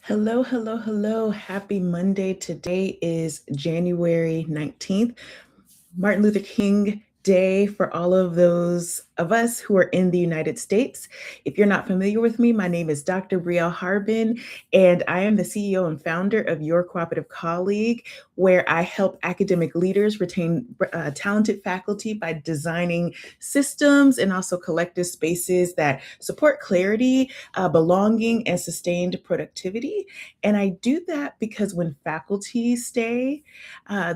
Hello, hello, hello. Happy Monday. Today is January 19th, Martin Luther King Day for all of those of us who are in the United States. If you're not familiar with me, my name is Dr. Brielle Harbin, and I am the CEO and founder of Your Cooperative Colleague, where I help academic leaders retain talented faculty by designing systems and also collective spaces that support clarity, belonging, and sustained productivity. And I do that because when faculty stay,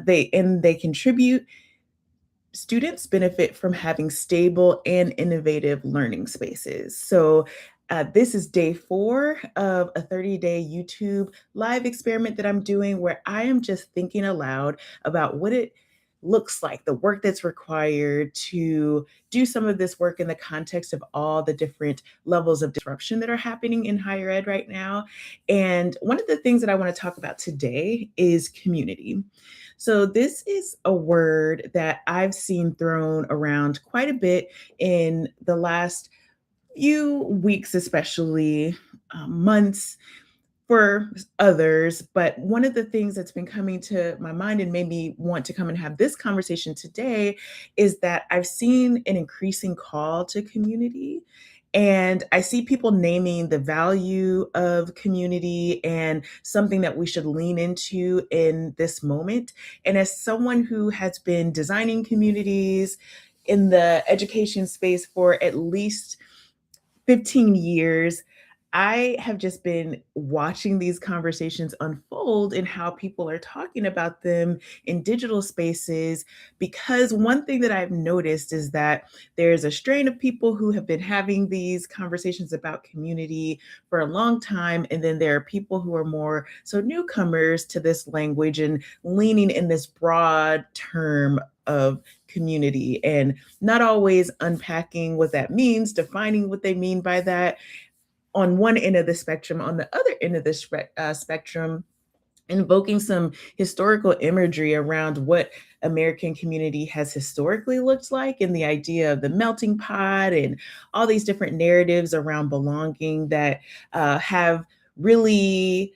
they contribute. Students benefit from having stable and innovative learning spaces. This is day 4 of a 30-day YouTube live experiment that I'm doing where I am just thinking aloud about what it looks like, the work that's required to do some of this work in the context of all the different levels of disruption that are happening in higher ed right now. And one of the things that I want to talk about today is community. So, this is a word that I've seen thrown around quite a bit in the last few weeks, especially months for others. But one of the things that's been coming to my mind and made me want to come and have this conversation today is that I've seen an increasing call to community. And I see people naming the value of community and something that we should lean into in this moment. And as someone who has been designing communities in the education space for at least 15 years, I have just been watching these conversations unfold and how people are talking about them in digital spaces. Because one thing that I've noticed is that there's a strain of people who have been having these conversations about community for a long time. And then there are people who are more so newcomers to this language and leaning in this broad term of community and not always unpacking what that means, defining what they mean by that on one end of the spectrum. On the other end of the spectrum, invoking some historical imagery around what American community has historically looked like, and the idea of the melting pot and all these different narratives around belonging that have really,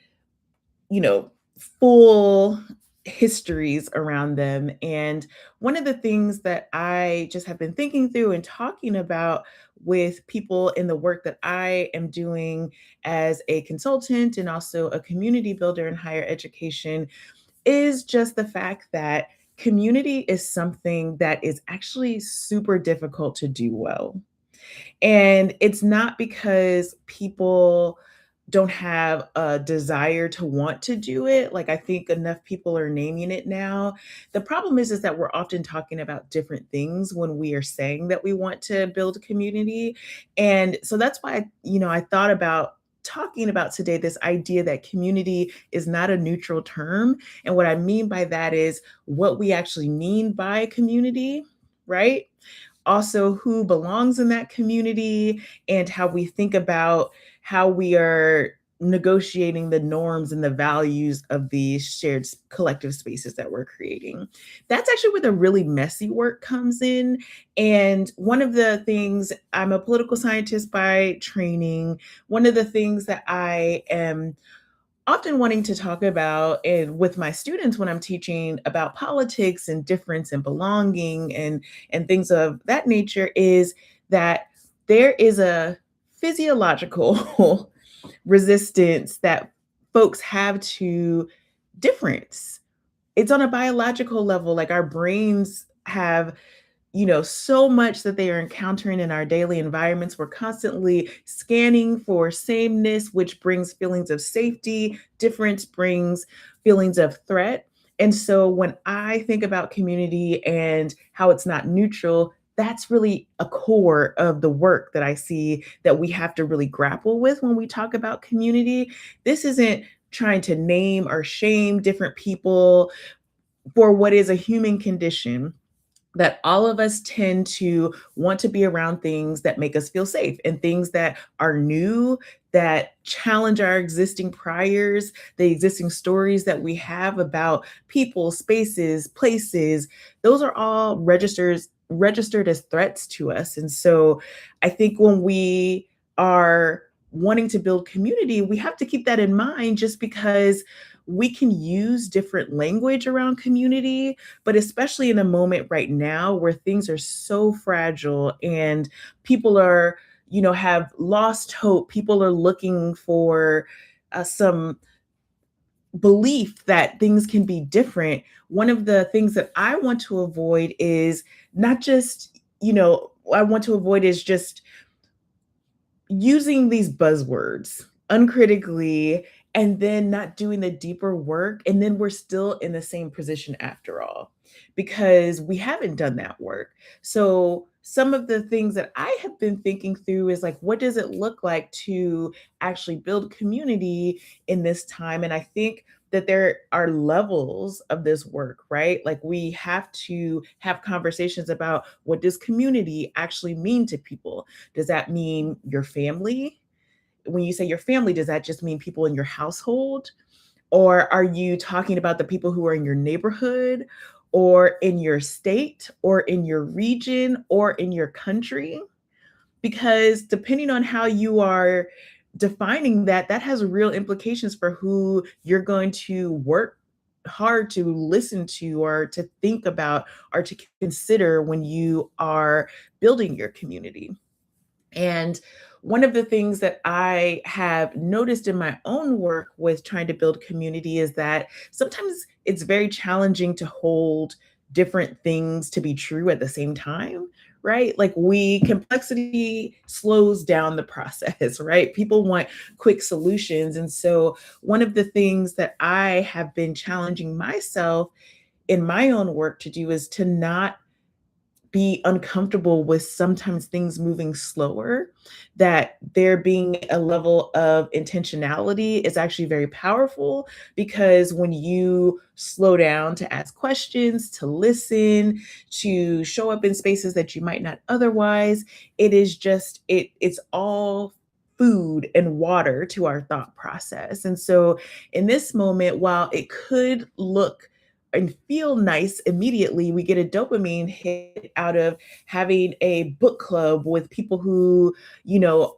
you know, full histories around them. And one of the things that I just have been thinking through and talking about with people in the work that I am doing as a consultant and also a community builder in higher education is just the fact that community is something that is actually super difficult to do well. And it's not because people don't have a desire to want to do it. Like, I think enough people are naming it now. The problem is that we're often talking about different things when we are saying that we want to build a community. And so that's why, I thought about talking about today this idea that community is not a neutral term. And what I mean by that is what we actually mean by community, right? Also who belongs in that community and how we think about how we are negotiating the norms and the values of these shared collective spaces that we're creating. That's actually where the really messy work comes in. And one of the things, I'm a political scientist by training. One of the things that I am often wanting to talk about and with my students when I'm teaching about politics and difference and belonging and things of that nature is that there is a physiological resistance that folks have to difference. It's on a biological level, like our brains have so much that they are encountering in our daily environments. We're constantly scanning for sameness, which brings feelings of safety. Difference brings feelings of threat. And so when I think about community and how it's not neutral, that's really a core of the work that I see that we have to really grapple with when we talk about community. This isn't trying to name or shame different people for what is a human condition, that all of us tend to want to be around things that make us feel safe and things that are new, that challenge our existing priors, the existing stories that we have about people, spaces, places. Those are all registered as threats to us. And so I think when we are wanting to build community, we have to keep that in mind just because we can use different language around community, but especially in a moment right now where things are so fragile and people are, have lost hope, people are looking for some belief that things can be different. One of the things that I want to avoid is not just, I want to avoid is just using these buzzwords uncritically and then not doing the deeper work. And then we're still in the same position after all, because we haven't done that work. So, some of the things that I have been thinking through is like, what does it look like to actually build community in this time? And I think that there are levels of this work, right? Like we have to have conversations about what does community actually mean to people? Does that mean your family? When you say your family, does that just mean people in your household? Or are you talking about the people who are in your neighborhood or in your state or in your region or in your country? Because depending on how you are defining that, that has real implications for who you're going to work hard to listen to or to think about or to consider when you are building your community. And one of the things that I have noticed in my own work with trying to build community is that sometimes it's very challenging to hold different things to be true at the same time, right? Like complexity slows down the process, right? People want quick solutions. And so one of the things that I have been challenging myself in my own work to do is to not be uncomfortable with sometimes things moving slower, that there being a level of intentionality is actually very powerful because when you slow down to ask questions, to listen, to show up in spaces that you might not otherwise, it's all food and water to our thought process. And so in this moment, while it could look and feel nice immediately, we get a dopamine hit out of having a book club with people who,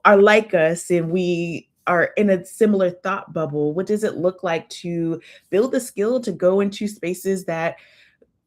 are like us and we are in a similar thought bubble. What does it look like to build the skill to go into spaces that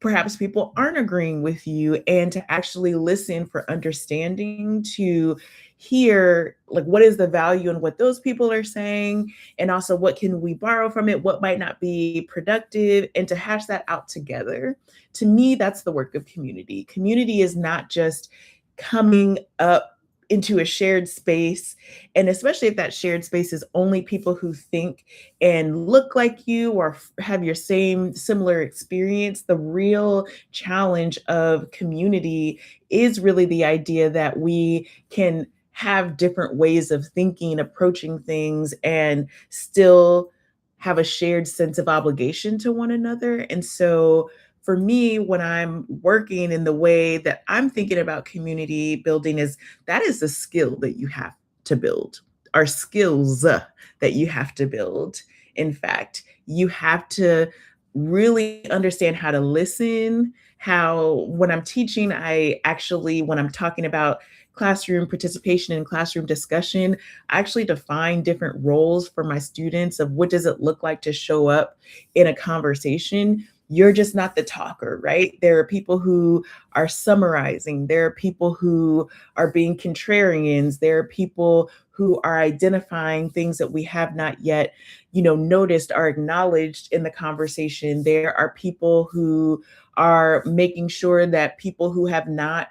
perhaps people aren't agreeing with you and to actually listen for understanding, to hear like what is the value in what those people are saying, and also what can we borrow from it, what might not be productive, and to hash that out together. To me, that's the work of community. Community is not just coming up into a shared space, and especially if that shared space is only people who think and look like you or have your same similar experience. The real challenge of community is really the idea that we can have different ways of thinking, approaching things, and still have a shared sense of obligation to one another. And so for me, when I'm working in the way that I'm thinking about community building, is that is the skill that you have to build, are skills that you have to build. In fact, you have to really understand how to listen. How, when I'm teaching, when I'm talking about classroom participation and classroom discussion, I actually define different roles for my students of what does it look like to show up in a conversation. You're just not the talker, right? There are people who are summarizing. There are people who are being contrarians. There are people who are identifying things that we have not yet, noticed or acknowledged in the conversation. There are people who are making sure that people who have not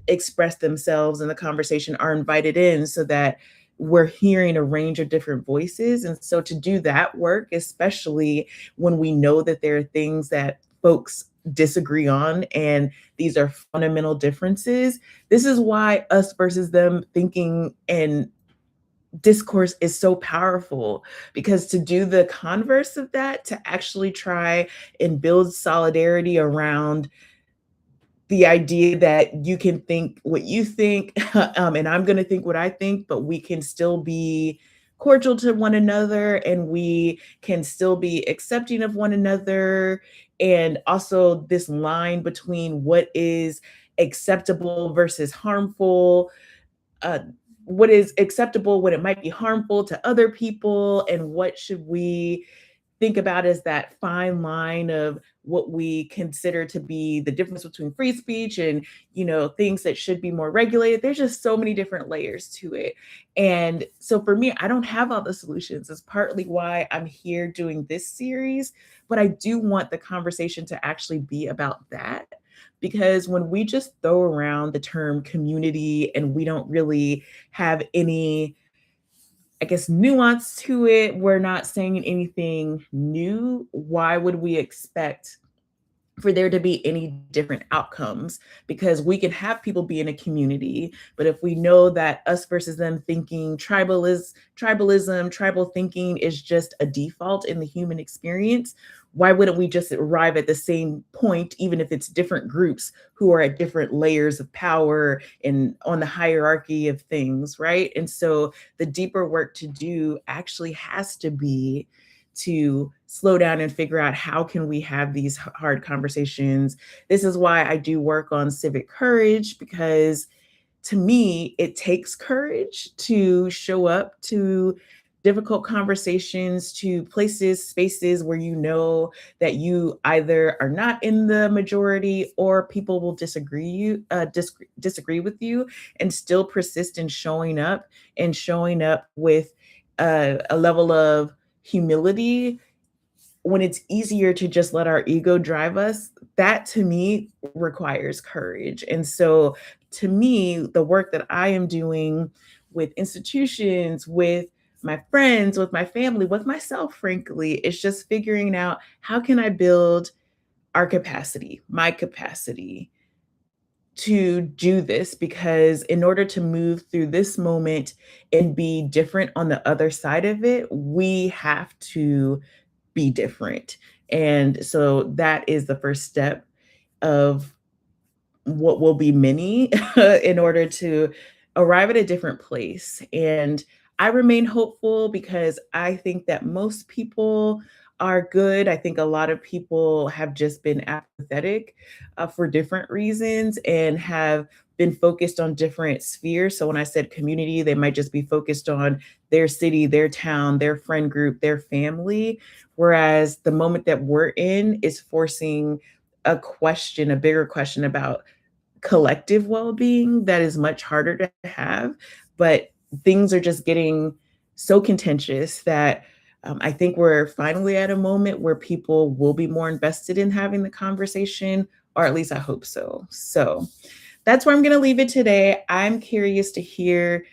expressed themselves in the conversation are invited in so that we're hearing a range of different voices. And so to do that work, especially when we know that there are things that folks disagree on and these are fundamental differences, this is why us versus them thinking and discourse is so powerful, because to do the converse of that, to actually try and build solidarity around the idea that you can think what you think, and I'm going to think what I think, but we can still be cordial to one another and we can still be accepting of one another. And also, this line between what is acceptable versus harmful. Uh, what is acceptable when it might be harmful to other people, and what should we think about as that fine line of what we consider to be the difference between free speech and, things that should be more regulated. There's just so many different layers to it. And so for me, I don't have all the solutions. It's partly why I'm here doing this series, but I do want the conversation to actually be about that. Because when we just throw around the term community and we don't really have any, I guess, nuance to it, we're not saying anything new. Why would we expect for there to be any different outcomes? Because we can have people be in a community, but if we know that us versus them thinking tribalism, tribal thinking is just a default in the human experience, why wouldn't we just arrive at the same point, even if it's different groups who are at different layers of power and on the hierarchy of things, right? And so the deeper work to do actually has to be to slow down and figure out how can we have these hard conversations. This is why I do work on civic courage, because to me it takes courage to show up to difficult conversations, to places, spaces where you know that you either are not in the majority or people will disagree with you, and still persist in showing up with a level of humility when it's easier to just let our ego drive us. That to me requires courage. And so to me, the work that I am doing with institutions, with my friends, with my family, with myself, frankly, is just figuring out how can I build our capacity, my capacity to do this, because in order to move through this moment and be different on the other side of it, we have to be different. And so that is the first step of what will be many in order to arrive at a different place. And I remain hopeful because I think that most people are good. I think a lot of people have just been apathetic for different reasons and have been focused on different spheres. So when I said community, they might just be focused on their city, their town, their friend group, their family. Whereas the moment that we're in is forcing a bigger question about collective well-being that is much harder to have. But things are just getting so contentious that I think we're finally at a moment where people will be more invested in having the conversation, or at least I hope so. So that's where I'm going to leave it today. I'm curious to hear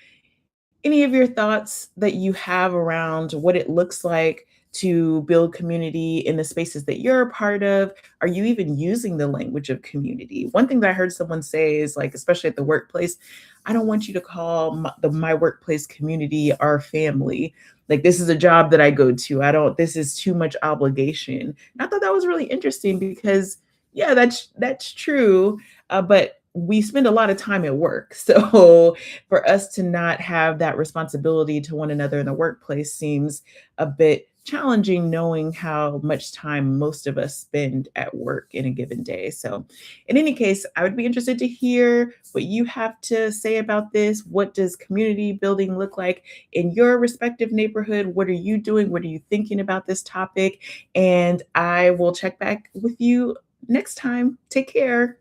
any of your thoughts that you have around what it looks like to build community in the spaces that you're a part of. Are you even using the language of community? One thing that I heard someone say is, like, especially at the workplace, I don't want you to call my workplace community our family. Like, this is a job that I go to. This is too much obligation. And I thought that was really interesting because, yeah, that's true. But we spend a lot of time at work. So for us to not have that responsibility to one another in the workplace seems a bit challenging, knowing how much time most of us spend at work in a given day. So in any case, I would be interested to hear what you have to say about this. What does community building look like in your respective neighborhood? What are you doing? What are you thinking about this topic? And I will check back with you next time. Take care.